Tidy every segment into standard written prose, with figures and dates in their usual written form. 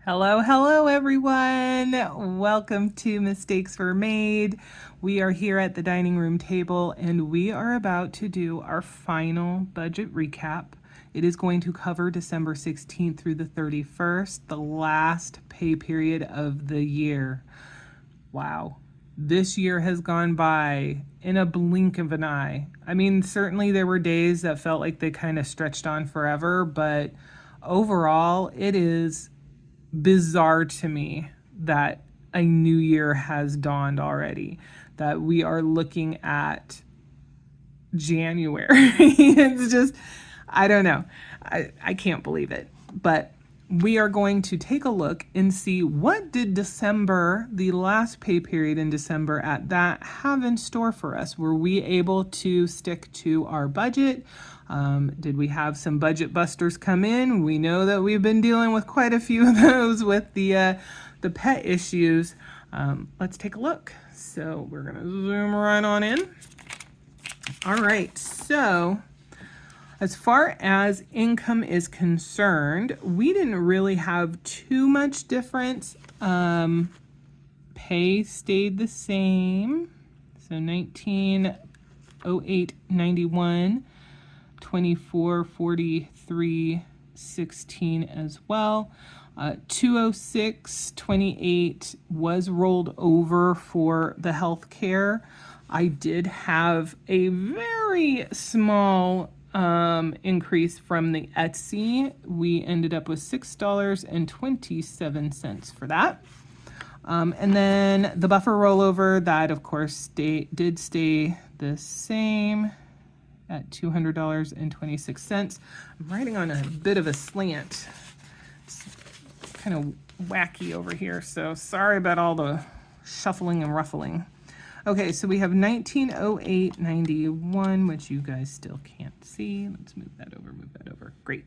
Hello, hello, everyone. Welcome to Mistakes Were Made. We are here at the dining room table and we are about to do our final budget recap. It is going to cover December 16th through the 31st, the last pay period of the year. Wow. This year has gone by in a blink of an eye. I mean, certainly there were days that felt like they kind of stretched on forever, but overall, it is bizarre to me that a new year has dawned already, that we are looking at January. It's just, I don't know. I can't believe it. But we are going to take a look and see what did December, the last pay period in December at that, have in store for us. Were we able to stick to our budget? Did we have some budget busters come in? We know that we've been dealing with quite a few of those with the pet issues. Let's take a look. So we're gonna zoom right on in. All right, so as far as income is concerned, we didn't really have too much difference. Pay stayed the same. So 1908.91, 2443.16 as well. 206.28 was rolled over for the health care. I did have a very small increase from the Etsy. We ended up with $6.27 for that. And then the buffer rollover, that of course did stay the same at $200.26. I'm writing on a bit of a slant. It's kind of wacky over here, so sorry about all the shuffling and ruffling. Okay, so we have 1908.91, which you guys still can't see. Let's move that over, Great.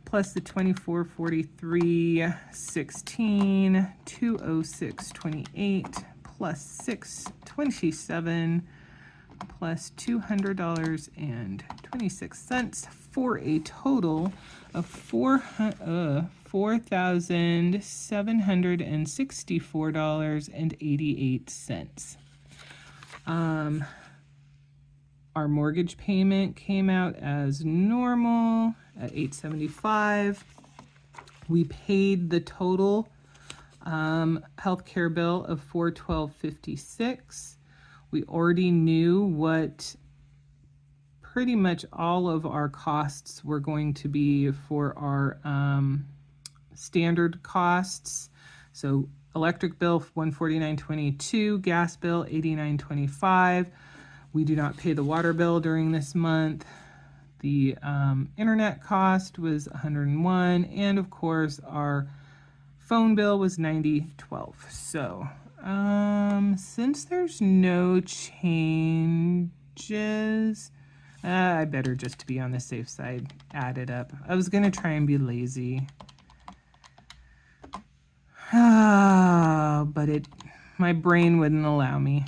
Plus the 2443.16, 206.28, plus 627, plus $200.26 for a total of $4,764.88. Our mortgage payment came out as normal at $875. We paid the total healthcare bill of $412.56. We already knew what pretty much all of our costs were going to be for our standard costs. So electric bill $149.22, gas bill $89.25. We do not pay the water bill during this month. The internet cost was $101, and of course our phone bill was $90.12. So since there's no changes, I better, just to be on the safe side, add it up. I was gonna try and be lazy. But my brain wouldn't allow me.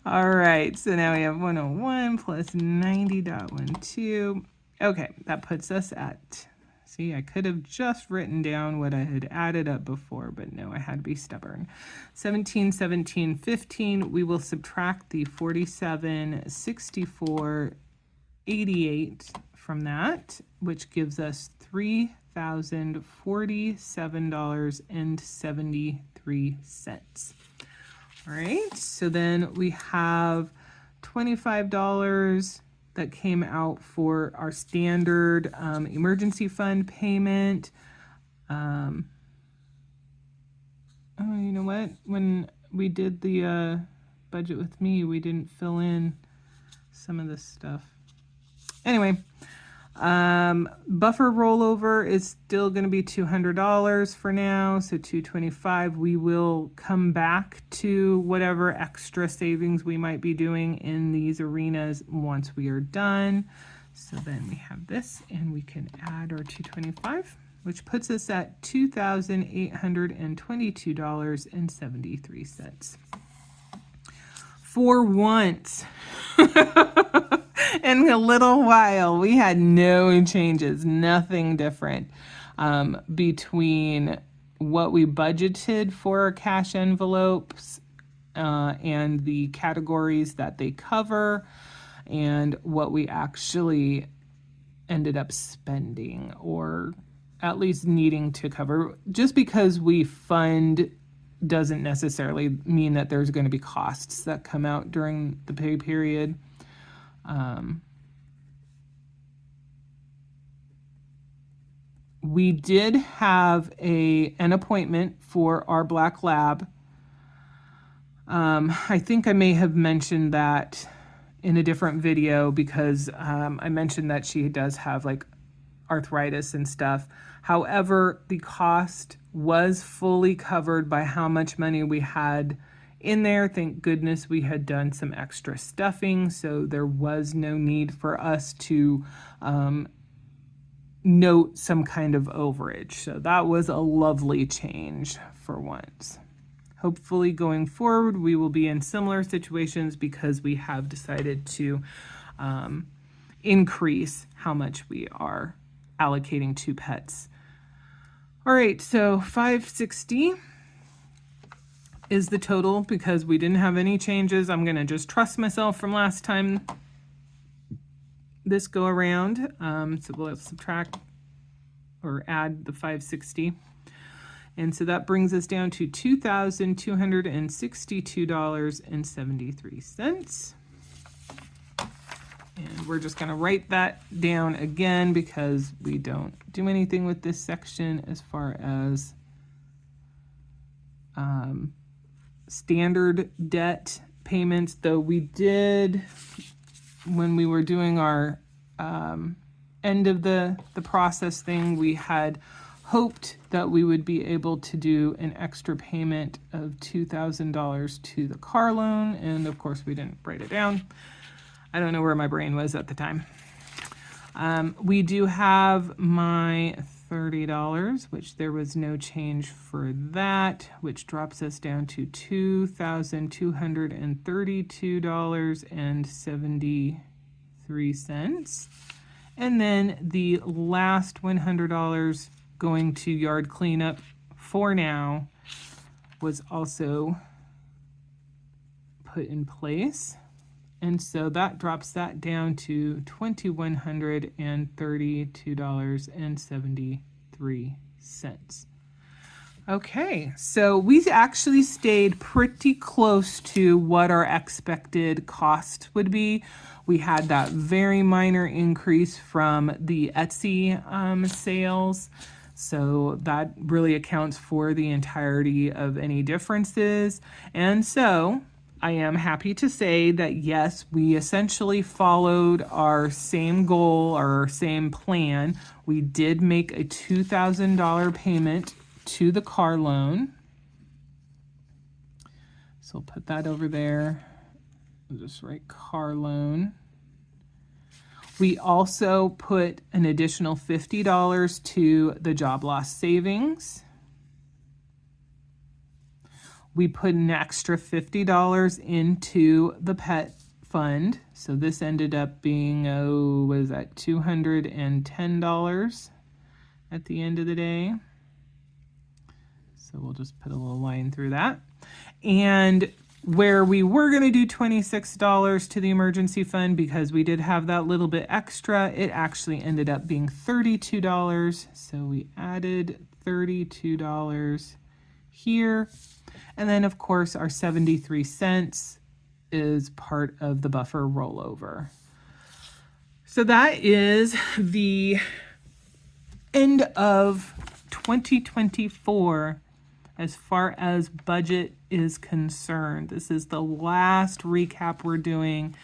All right, so now we have 101 plus 90.12. Okay, that puts us at, see, I could have just written down what I had added up before, but no, I had to be stubborn. 1717.15, we will subtract the 4764.88 from that, which gives us $3,047.73. All right, so then we have $25 that came out for our standard emergency fund payment. Oh, you know what? When we did the budget with me, we didn't fill in some of this stuff. Anyway, buffer rollover is still going to be $200 for now, so $225. We will come back to whatever extra savings we might be doing in these arenas once we are done. So then we have this, and we can add our $225, which puts us at $2,822.73. For once. In a little while, we had no changes, nothing different. between what we budgeted for our cash envelopes and the categories that they cover, and what we actually ended up spending, or at least needing to cover. Just because we fund doesn't necessarily mean that there's going to be costs that come out during the pay period. We did have an appointment for our black lab. I think I may have mentioned that in a different video, because I mentioned that she does have like arthritis and stuff. However, the cost was fully covered by how much money we had in there. Thank goodness we had done some extra stuffing, so there was no need for us to note some kind of overage. So that was a lovely change for once. Hopefully going forward, we will be in similar situations, because we have decided to increase how much we are allocating to pets. All right, so $560 is the total, because we didn't have any changes. I'm going to just trust myself from last time this go around. So we'll subtract or add the $560. And so that brings us down to $2,262.73. And we're just going to write that down again, because we don't do anything with this section as far as standard debt payments, though we did, when we were doing our end of the process thing, we had hoped that we would be able to do an extra payment of $2,000 to the car loan, and of course we didn't write it down. I don't know where my brain was at the time. We do have my $30, which there was no change for that, which drops us down to $2,232.73. And then the last $100 going to yard cleanup for now was also put in place. And so that drops that down to $2,132.73. Okay, so we actually stayed pretty close to what our expected cost would be. We had that very minor increase from the Etsy sales. So that really accounts for the entirety of any differences. And so I am happy to say that yes, we essentially followed our same goal, our same plan. We did make a $2,000 payment to the car loan. So I'll put that over there. I'll just write car loan. We also put an additional $50 to the job loss savings. We put an extra $50 into the pet fund. So this ended up being, what is that, $210 at the end of the day. So we'll just put a little line through that. And where we were going to do $26 to the emergency fund, because we did have that little bit extra, it actually ended up being $32. So we added $32 here. And then, of course, our 73 cents is part of the buffer rollover. So that is the end of 2024 as far as budget is concerned. This is the last recap we're doing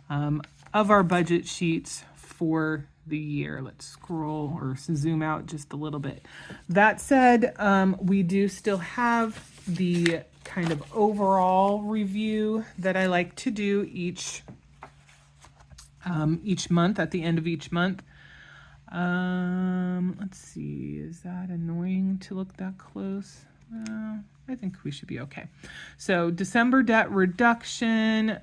of our budget sheets for the year. Let's scroll or zoom out just a little bit. That said, we do still have the kind of overall review that I like to do each month, at the end of each month. Let's see, is that annoying to look that close? I think we should be okay. So December debt reduction,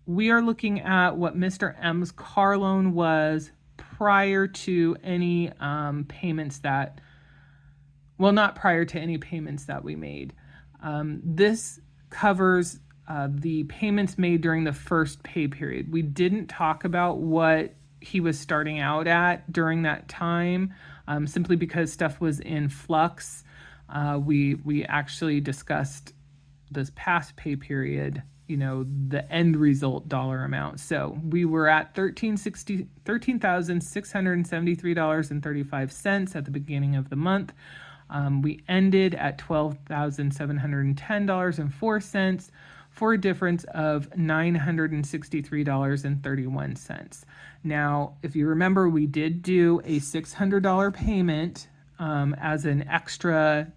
we are looking at what Mr. M's car loan was prior to any payments that, well, not prior to any payments that we made. This covers the payments made during the first pay period. We didn't talk about what he was starting out at during that time, simply because stuff was in flux. We actually discussed this past pay period, the end result dollar amount. So we were at $13,673.35 at the beginning of the month. We ended at $12,710.04 for a difference of $963.31. Now, if you remember, we did do a $600 payment as an extra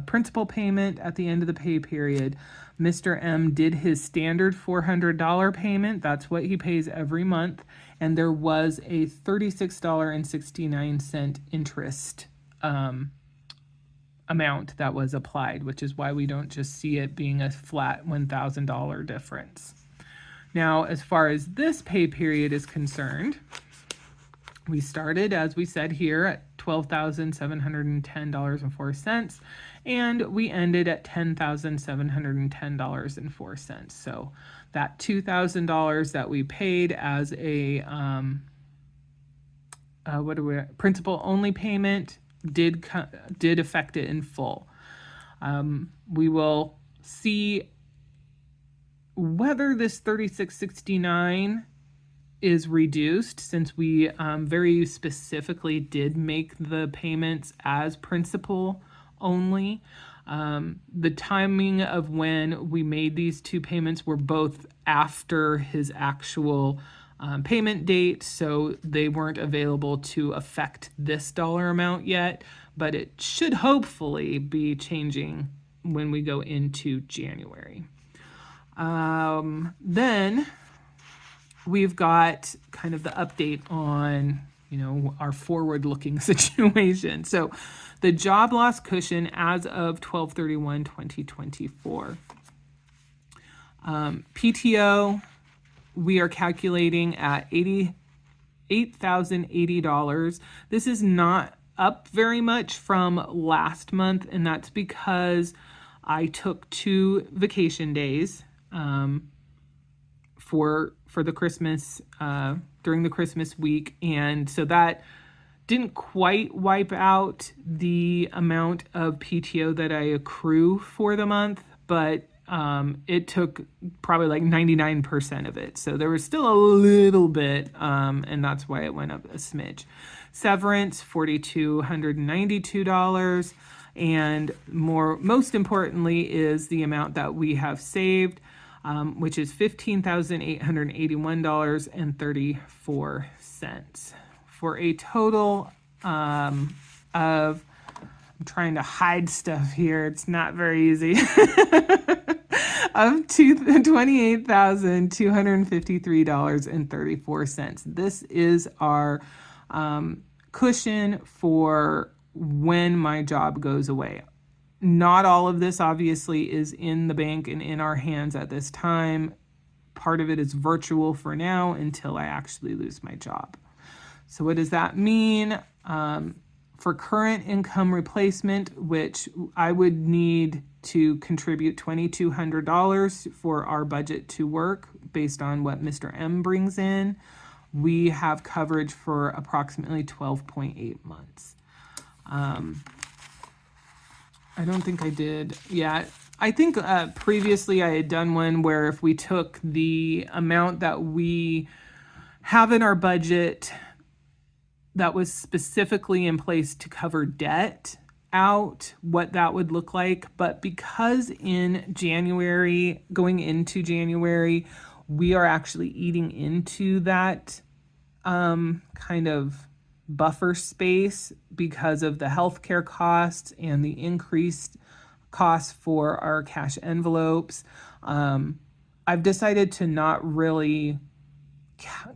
principal payment at the end of the pay period. Mr. M did his standard $400 payment. That's what he pays every month. And there was a $36.69 interest amount that was applied, which is why we don't just see it being a flat $1,000 difference. Now, as far as this pay period is concerned, we started, as we said here, at $12,710.04, and we ended at $10,710.04. So that $2,000 that we paid as a principal only payment did affect it in full. We will see whether this $36.69 is reduced, since we very specifically did make the payments as principal only. The timing of when we made these two payments were both after his actual payment date, so they weren't available to affect this dollar amount yet, but it should hopefully be changing when we go into January. Then we've got kind of the update on, our forward-looking situation. So the job loss cushion as of 12/31/2024. PTO, we are calculating at $88,080. This is not up very much from last month, and that's because I took 2 vacation days for the Christmas, during the Christmas week. And so that didn't quite wipe out the amount of PTO that I accrue for the month, but it took probably like 99% of it. So there was still a little bit, and that's why it went up a smidge. Severance, $4,292. And most importantly is the amount that we have saved, which is $15,881.34, for a total of, I'm trying to hide stuff here, it's not very easy, of $28,253.34. This is our cushion for when my job goes away. Not all of this obviously is in the bank and in our hands at this time. Part of it is virtual for now until I actually lose my job. So what does that mean? For current income replacement, which I would need to contribute $2,200 for our budget to work based on what Mr. M brings in, we have coverage for approximately 12.8 months. I don't think I did. Yeah, I think previously I had done one where if we took the amount that we have in our budget that was specifically in place to cover debt out, what that would look like. But because in January, going into January, we are actually eating into that kind of buffer space because of the healthcare costs and the increased costs for our cash envelopes. I've decided to not really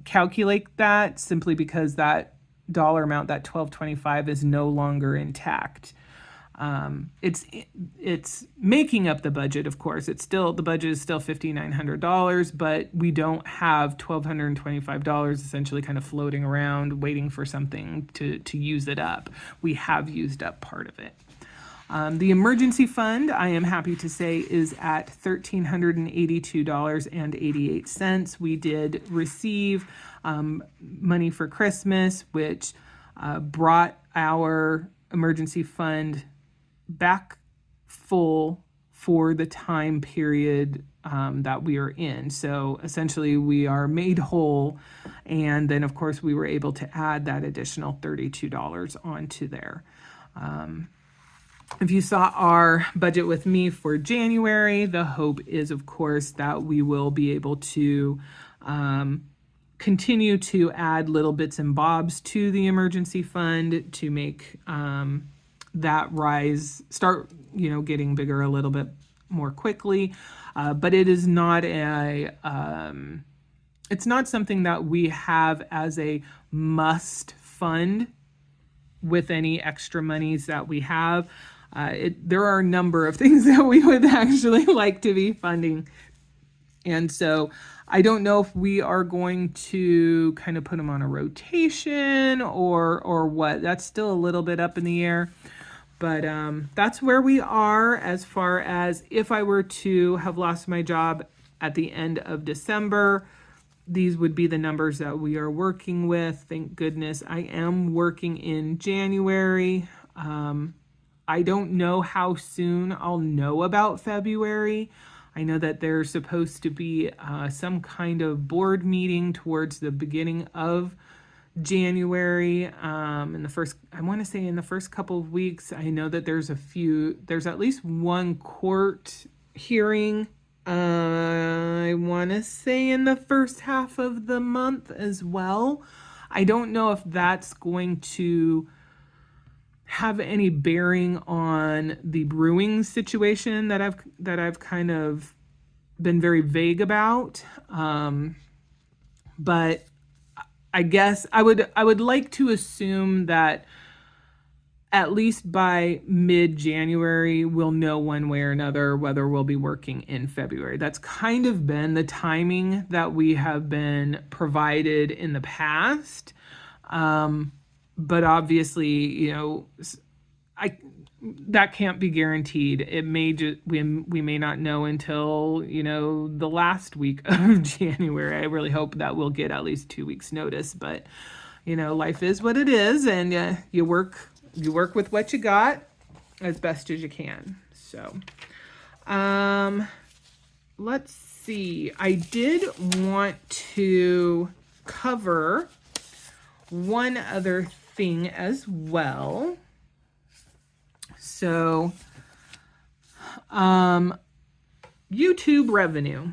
calculate that, simply because that dollar amount, that $12.25, is no longer intact. It's making up the budget, of course. The budget is still $5,900, but we don't have $1,225 essentially kind of floating around waiting for something to use it up. We have used up part of it. The emergency fund, I am happy to say, is at $1,382.88. We did receive money for Christmas, which brought our emergency fund back full for the time period that we are in. So essentially we are made whole, and then of course we were able to add that additional $32 onto there. If you saw our budget with me for January, the hope is, of course, that we will be able to continue to add little bits and bobs to the emergency fund to make that start getting bigger a little bit more quickly. But it is not it's not something that we have as a must fund with any extra monies that we have. There are a number of things that we would actually like to be funding. And so I don't know if we are going to kind of put them on a rotation or what. That's still a little bit up in the air. But that's where we are as far as if I were to have lost my job at the end of December. These would be the numbers that we are working with. Thank goodness I am working in January. I don't know how soon I'll know about February. I know that there's supposed to be some kind of board meeting towards the beginning of January. I want to say in the first couple of weeks. I know that there's at least one court hearing. I want to say in the first half of the month as well. I don't know if that's going to have any bearing on the brewing situation that I've kind of been very vague about. But I guess I would like to assume that at least by mid-January, we'll know one way or another whether we'll be working in February. That's kind of been the timing that we have been provided in the past. But obviously, that can't be guaranteed. It may we may not know until, the last week of January. I really hope that we'll get at least 2 weeks notice, but life is what it is, and you work with what you got as best as you can. So, let's see. I did want to cover one other thing as well. So, YouTube revenue.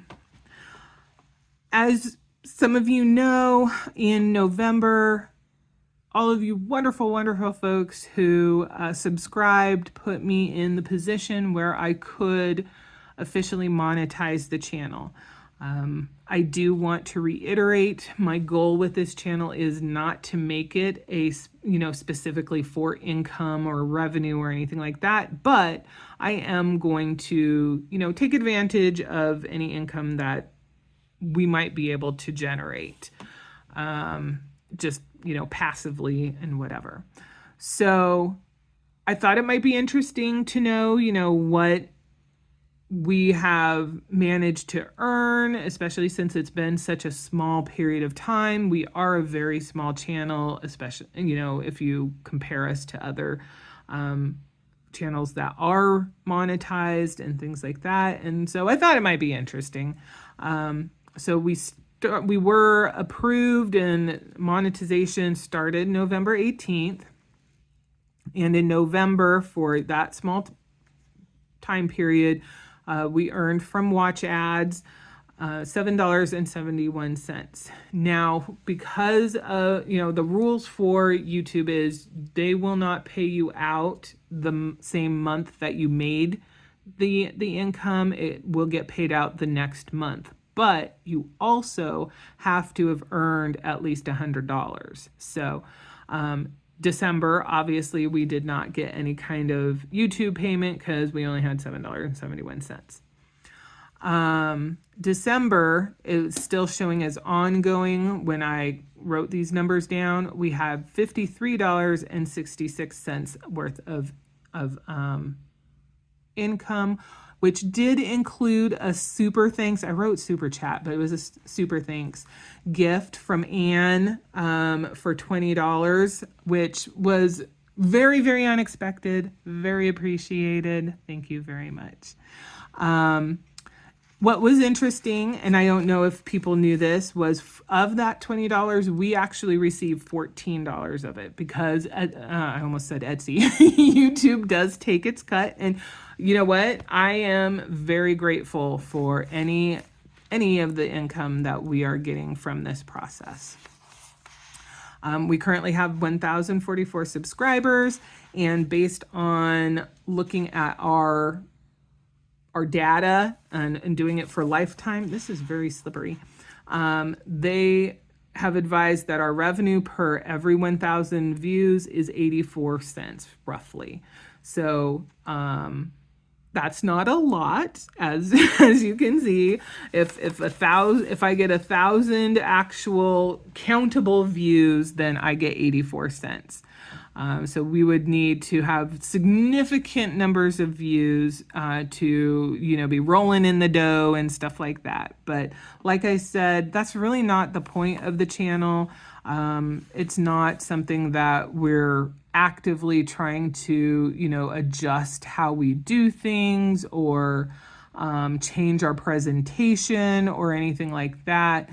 As some of you know, in November, all of you wonderful, wonderful folks who subscribed put me in the position where I could officially monetize the channel. I do want to reiterate, my goal with this channel is not to make it specifically for income or revenue or anything like that, but I am going to, take advantage of any income that we might be able to generate, just, passively and whatever. So I thought it might be interesting to know, what we have managed to earn, especially since it's been such a small period of time. We are a very small channel, especially, if you compare us to other channels that are monetized and things like that. And so I thought it might be interesting. So we were approved, and monetization started November 18th. And in November, for that small time period, we earned from watch ads $7.71. Now, because the rules for YouTube is they will not pay you out the same month that you made the income. It will get paid out the next month, but you also have to have earned at least $100. So December, obviously, we did not get any kind of YouTube payment because we only had $7.71. December is still showing as ongoing. When I wrote these numbers down, we have $53.66 worth of income, which did include a super thanks. I wrote super chat, but it was a super thanks gift from Anne for $20, which was very, very unexpected, very appreciated. Thank you very much. What was interesting, and I don't know if people knew this, was of that $20, we actually received $14 of it because I almost said Etsy. YouTube does take its cut. And you know what? I am very grateful for any of the income that we are getting from this process. We currently have 1,044 subscribers, and based on looking at our data and doing it for lifetime, this is very slippery. They have advised that our revenue per every 1,000 views is 84 cents roughly. So that's not a lot, as you can see. If I get 1,000 actual countable views, then I get 84 cents. So we would need to have significant numbers of views to, be rolling in the dough and stuff like that. But like I said, that's really not the point of the channel. It's not something that we're actively trying to, adjust how we do things or change our presentation or anything like that.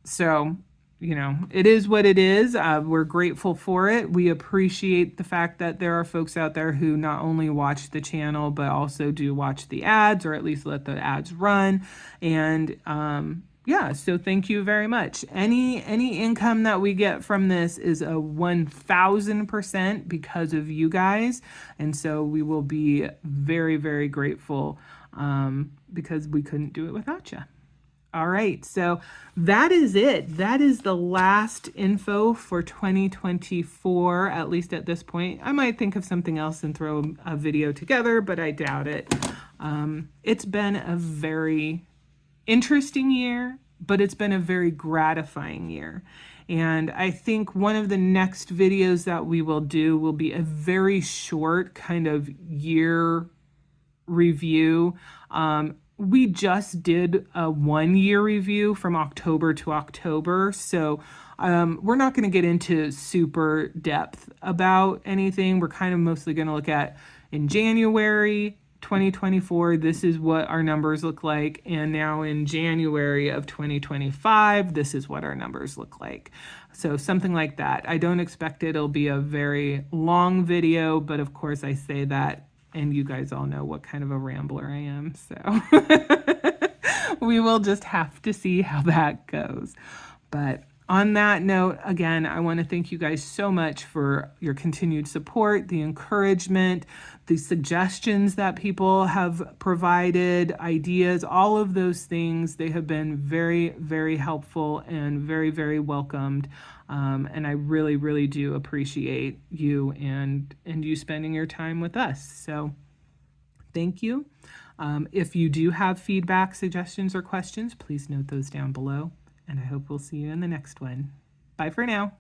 So it is what it is. We're grateful for it. We appreciate the fact that there are folks out there who not only watch the channel, but also do watch the ads, or at least let the ads run. And so thank you very much. Any income that we get from this is a 1,000% because of you guys. And so we will be very, very grateful because we couldn't do it without you. All right, so that is it. That is the last info for 2024, at least at this point. I might think of something else and throw a video together, but I doubt it. It's been a very interesting year, but it's been a very gratifying year. And I think one of the next videos that we will do will be a very short kind of year review. We just did a 1-year review from October to October. So we're not going to get into super depth about anything. We're kind of mostly going to look at in January 2024, this is what our numbers look like. And now in January of 2025, this is what our numbers look like. So something like that. I don't expect it'll be a very long video, but of course I say that, and you guys all know what kind of a rambler I am. So we will just have to see how that goes. But on that note, again, I want to thank you guys so much for your continued support, the encouragement, the suggestions that people have provided, ideas, all of those things. They have been very, very helpful and very, very welcomed. And I really, really do appreciate you and you spending your time with us. So thank you. If you do have feedback, suggestions, or questions, please note those down below. And I hope we'll see you in the next one. Bye for now.